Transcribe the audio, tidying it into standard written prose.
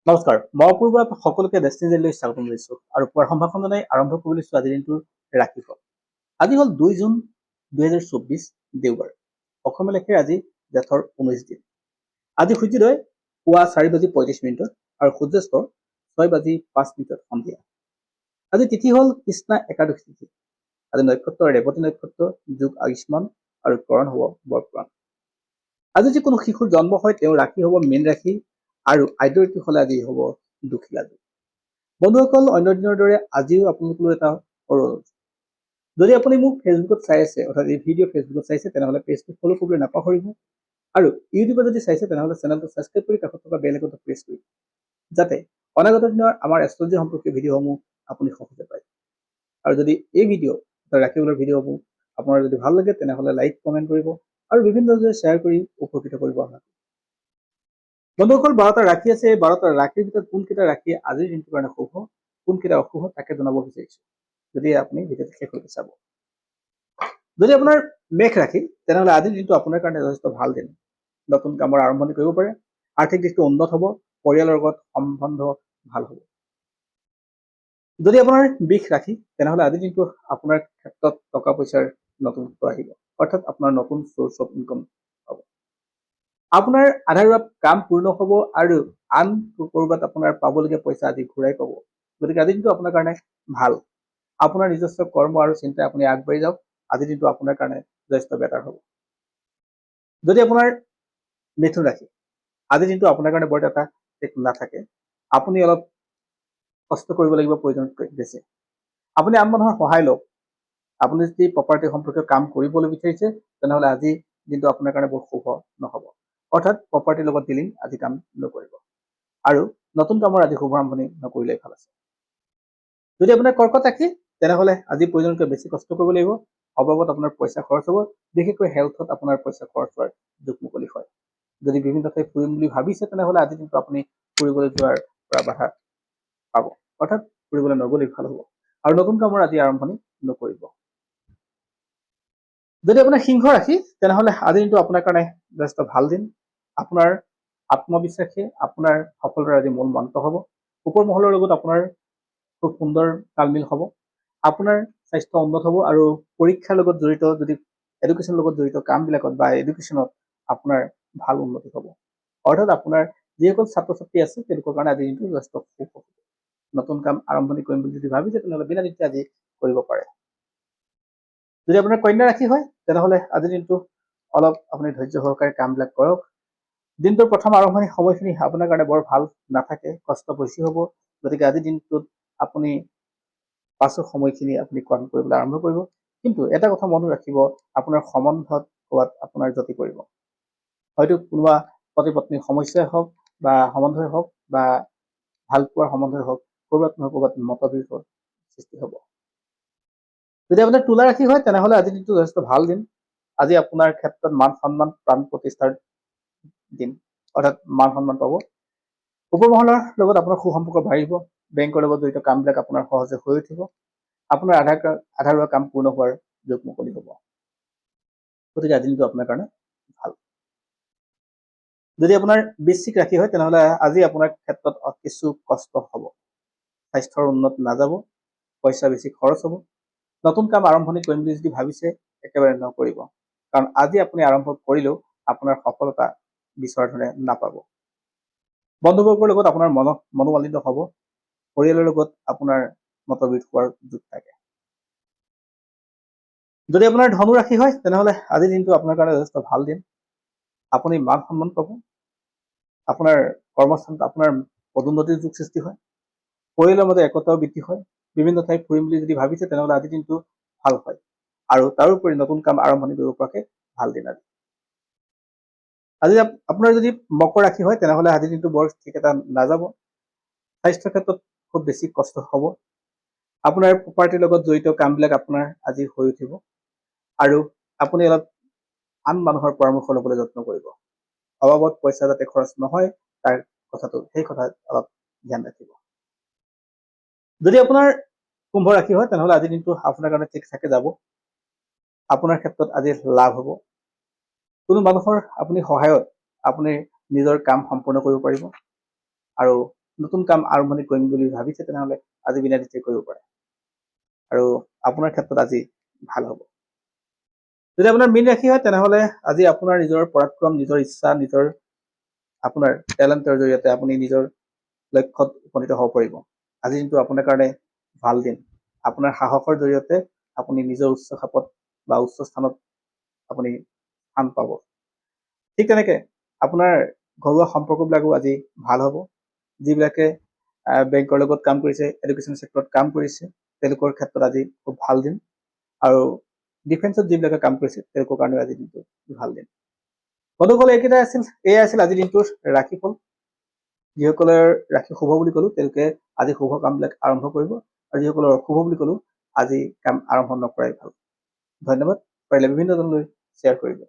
নমস্কাৰ, মই অপূৰ্ব সকলোকে ডেষ্টিনিলৈ স্বাগতম জনাইছো আৰু পুৱাৰ সম্ভাষণ জনাই আৰম্ভ কৰিব লৈছো আজিৰ দিনটোৰ ৰাশিফল। আজি হ'ল 2 জুন 2024 দেওবাৰ। অসমীয়া লেখাৰ আজি জেঠৰ 19 দিন। আজি সূৰ্যোদয় পুৱা 4:35 আৰু সূৰ্যাস্ত 6:05 সন্ধিয়া। আজি তিথি হ'ল কৃষ্ণা একাদশী তিথি। আজি নক্ষত্ৰ ৰেৱতী নক্ষত্ৰ, যোগ আয়ুষ্মান আৰু কৰণ হ'ব বৰপুৰাণ। আজি যি কোনো শিশুৰ জন্ম হয় তেওঁৰ ৰাশি হ'ব মীন ৰাশি আৰু আদ্য ঋতু হলে আজি হ'ব দুখিলা যোগ। বন্ধুসকল, অন্য দিনৰ দৰে আজিও আপোনালোকলৈ এটা অনুৰোধ। যদি আপুনি মোক ফেচবুকত চাই আছে, অৰ্থাৎ এই ভিডিঅ' ফেচবুকত চাইছে, তেনেহ'লে পেজটো ফ'ল' কৰিবলৈ নাপাহৰিব আৰু ইউটিউবত যদি চাইছে তেনেহ'লে চেনেলটো ছাবস্ক্ৰাইব কৰি কাষত থকা বেল আইকনটো প্ৰেছ কৰিব, যাতে অনাগত দিনৰ আমাৰ এষ্ট্ৰলজী সম্পৰ্কীয় ভিডিঅ'সমূহ আপুনি সহজে পায়। আৰু যদি এই ভিডিঅ' ৰাশিফলৰ ভিডিঅ'সমূহ আপোনাৰ যদি ভাল লাগে তেনেহ'লে লাইক কমেণ্ট কৰিব আৰু বিভিন্ন শ্বেয়াৰ কৰি উপকৃত কৰিব আমাক। বন্ধুসকল, 12টা ৰাশি আছে। এই 12টা ৰাশিৰ ভিতৰত কোনকেইটা ৰাশি আজিৰ দিনটোৰ কাৰণে শুভ, কোনকেইটা অশুভ তাকে জনাব বিচাৰিছো, যদি আপুনি ভিডিঅ'টো শেষলৈকে চাব। যদি আপোনাৰ মেষ ৰাশি, তেনেহ'লে আজিৰ দিনটো আপোনাৰ কাৰণে যথেষ্ট ভাল দিন। নতুন কামৰ আৰম্ভণি কৰিব পাৰে, আৰ্থিক দিশটো উন্নত হ'ব, পৰিয়ালৰ লগত সম্বন্ধ ভাল হ'ব। যদি আপোনাৰ বৃষ ৰাশি, তেনেহ'লে আজিৰ দিনটো আপোনাৰ ক্ষেত্ৰত টকা পইচাৰ নতুনত্ব আহিব, অৰ্থাৎ আপোনাৰ নতুন চ'ৰ্চ অফ ইনকম হ'ব। আপোনাৰ আধৰুৱা কাম পূৰ্ণ হ'ব আৰু আন ক'ৰবাত আপোনাৰ পাবলগীয়া পইচা আজি ঘূৰাই পাব। গতিকে আজিৰ দিনটো আপোনাৰ কাৰণে ভাল। আপোনাৰ নিজস্ব কৰ্ম আৰু চিন্তাই আপুনি আগবাঢ়ি যাওক। আজিৰ দিনটো আপোনাৰ কাৰণে যথেষ্ট বেটাৰ হ'ব। যদি আপোনাৰ মিথুন ৰাশি, আজিৰ দিনটো আপোনাৰ কাৰণে বৰ এটা ঠিক নাথাকে। আপুনি অলপ কষ্ট কৰিব লাগিব প্ৰয়োজনতকৈ বেছি। আপুনি আন মানুহৰ সহায় লওক। আপুনি যদি প্ৰপাৰ্টি সম্পৰ্কীয় কাম কৰিবলৈ বিচাৰিছে তেনেহ'লে আজি দিনটো আপোনাৰ কাৰণে বৰ শুভ নহ'ব, অৰ্থাৎ প্ৰপাৰ্টিৰ লগত ডিলিং আজি কাম নকৰিব আৰু নতুন কামৰ আজি শুভাৰম্ভণি নকৰিলেই ভাল আছে। যদি আপোনাৰ কৰ্কট ৰাশি, তেনেহ'লে আজি প্ৰয়োজনতকৈ বেছি কষ্ট কৰিব লাগিব। অবাবত আপোনাৰ পইচা খৰচ হ'ব, বিশেষকৈ হেল্থত আপোনাৰ পইচা খৰচ হোৱাৰ যোগ মুকলি হয়। যদি বিভিন্ন ঠাইত ফুৰিম বুলি ভাবিছে তেনেহ'লে আজি দিনটো আপুনি ফুৰিবলৈ যোৱাৰ পৰা বাধা পাব, অৰ্থাৎ ফুৰিবলৈ নগ'লেই ভাল হ'ব আৰু নতুন কামৰ আজি আৰম্ভণি নকৰিব। যদি আপোনাৰ সিংহ ৰাশি, তেনেহ'লে আজিৰ দিনটো আপোনাৰ কাৰণে যথেষ্ট ভাল দিন। আপোনাৰ আত্মবিশ্বাসে আপোনাৰ সফলতাৰ আজি মূল মন্ত্ৰ হ'ব। ওপৰ মহলৰ লগত আপোনাৰ খুব সুন্দৰ তালমিল হ'ব। আপোনাৰ স্বাস্থ্য উন্নত হ'ব আৰু পৰীক্ষাৰ লগত জড়িত, যদি এডুকেশ্যনৰ লগত জড়িত কামবিলাকত বা এডুকেশ্যনত আপোনাৰ ভাল উন্নতি হ'ব, অৰ্থাৎ আপোনাৰ যিসকল ছাত্ৰ ছাত্ৰী আছে তেওঁলোকৰ কাৰণে আজিৰ দিনটো যথেষ্ট শুভ হ'ব। নতুন কাম আৰম্ভণি কৰিম বুলি যদি ভাবিছে তেনেহ'লে বিনা দ্বিধাই আজি কৰিব পাৰে। যদি আপোনাৰ কন্যা ৰাশি হয় তেনেহ'লে আজিৰ দিনটো অলপ আপুনি ধৈৰ্য সহকাৰে কামবিলাক কৰক। দিনটোৰ প্ৰথম আৰম্ভণি সময়খিনি আপোনাৰ কাৰণে বৰ ভাল নাথাকে, কষ্ট বেছি হ'ব। গতিকে আজিৰ দিনটোত আপুনি পাছৰ সময়খিনি আপুনি কাম কৰিবলৈ আৰম্ভ কৰিব। কিন্তু এটা কথা মনত ৰাখিব, আপোনাৰ সম্বন্ধত ক'ৰবাত আপোনাৰ জতি পৰিব। হয়তো কোনোবা পতি পত্নীৰ সমস্যাই হওক বা সম্বন্ধই হওক বা ভাল পোৱাৰ সম্বন্ধই হওক, ক'ৰবাত নহয় ক'ৰবাত মতবিৰোধৰ সৃষ্টি হ'ব। যদি আপোনাৰ তুলা ৰাশি হয় তেনেহ'লে আজিৰ দিনটো যথেষ্ট ভাল দিন। আজি আপোনাৰ ক্ষেত্ৰত মান সন্মান প্ৰাণ প্ৰতিষ্ঠাৰ দিন, অৰ্থাৎ মান সন্মান পাব। ওপৰ মহলৰ লগত আপোনাৰ সুসম্পৰ্ক বাঢ়িব। বেংকৰ লগত জড়িত কামবিলাক আপোনাৰ সহজে হৈ উঠিব। আপোনাৰ আধাৰুৱা কাম পূৰ্ণ হোৱাৰ যোগ মুকলি হ'ব। গতিকে আজিৰ দিনটো আপোনাৰ কাৰণে ভাল। যদি আপোনাৰ বৃশ্চিক ৰাশি হয় তেনেহ'লে আজি আপোনাৰ ক্ষেত্ৰত কিছু কষ্ট হ'ব। স্বাস্থ্যৰ উন্নত নাযাব, পইচা বেছি খৰচ হ'ব। নতুন কাম আৰম্ভণি কৰিম বুলি যদি ভাবিছে একেবাৰে নকৰিব, কাৰণ আজি আপুনি আৰম্ভ কৰিলেও আপোনাৰ সফলতা বিচৰা ধৰণে নাপাব। বন্ধুবৰ্গৰ লগত আপোনাৰ মনোমালিন্য হ'ব। পৰিয়ালৰ লগত আপোনাৰ মতবিৰোধ হোৱাৰ যোগ থাকে। যদি আপোনাৰ ধনু ৰাশি হয় তেনেহ'লে আজিৰ দিনটো আপোনাৰ কাৰণে যথেষ্ট ভাল দিন। আপুনি মান সন্মান পাব। আপোনাৰ কৰ্মস্থানত আপোনাৰ পদোন্নতিৰ যোগ সৃষ্টি হয়। পৰিয়ালৰ মাজত একতাও বৃদ্ধি হয়। বিভিন্ন ঠাইত ফুৰিম বুলি যদি ভাবিছে তেনেহ'লে আজিৰ দিনটো ভাল হয় আৰু তাৰোপৰি নতুন কাম আৰম্ভণি কৰিব পৰাকে ভাল দিন আজি। আজি আপোনাৰ যদি মকৰ ৰাশি হয় তেনেহ'লে আজিৰ দিনটো বৰ ঠিক এটা নাযাব। স্বাস্থ্যৰ ক্ষেত্ৰত খুব বেছি কষ্ট হ'ব। আপোনাৰ প্ৰপাৰ্টিৰ লগত জড়িত কামবিলাক আপোনাৰ আজি হৈ উঠিব আৰু আপুনি অলপ আন মানুহৰ পৰামৰ্শ ল'বলৈ যত্ন কৰিব। অবাবত পইচা যাতে খৰচ নহয় তাৰ সেই কথা অলপ ধ্যান ৰাখিব। যদি আপোনাৰ কুম্ভ ৰাশি হয় তেনেহ'লে আজিৰ দিনটো আপোনাৰ কাৰণে ঠিক থাকে যাব। আপোনাৰ ক্ষেত্ৰত আজি লাভ হ'ব। কোনো মানুহৰ আপুনি সহায়ত আপুনি নিজৰ কাম সম্পূৰ্ণ কৰিব পাৰিব আৰু নতুন কাম আৰম্ভণি কৰিম বুলি ভাবিছে তেনেহ'লে আজি বিনা দ্বিধাই কৰিব পাৰে আৰু আপোনাৰ ক্ষেত্ৰত আজি ভাল হ'ব। যদি আপোনাৰ মীন ৰাশি হয় তেনেহ'লে আজি আপোনাৰ নিজৰ পৰাক্ৰম, নিজৰ ইচ্ছা, নিজৰ আপোনাৰ টেলেণ্টৰ জৰিয়তে আপুনি নিজৰ লক্ষ্যত উপনীত হ'ব পাৰিব। আজি দিনটো আপোনাৰ কাৰণে ভাল দিন। আপোনাৰ সাহসৰ জৰিয়তে আপুনি নিজৰ উচ্চ খাপত বা উচ্চ স্থানত আপুনি স্থান পাব। ঠিক তেনেকে আপোনাৰ ঘৰুৱা সম্পৰ্কবিলাকো আজি ভাল হ'ব। যিবিলাকে বেংকৰ লগত কাম কৰিছে, এডুকেশ্যন চেক্টৰত কাম কৰিছে, তেওঁলোকৰ ক্ষেত্ৰত আজি খুব ভাল দিন। আৰু ডিফেন্সত যিবিলাকে কাম কৰিছে তেওঁলোকৰ কাৰণেও আজি দিনটো ভাল দিন। বন্ধুসকল, এয়াই আছিল আজিৰ দিনটোৰ ৰাশিফল। যিসকলৰ ৰাশি শুভ বুলি ক'লো তেওঁলোকে আজি শুভ কামবিলাক আৰম্ভ কৰিব, আৰু যিসকলৰ অশুভ বুলি ক'লো আজি কাম আৰম্ভ নকৰাই ভাল। ধন্যবাদ। পাৰিলে বিভিন্ন জনলৈ শ্বেয়াৰ কৰিব।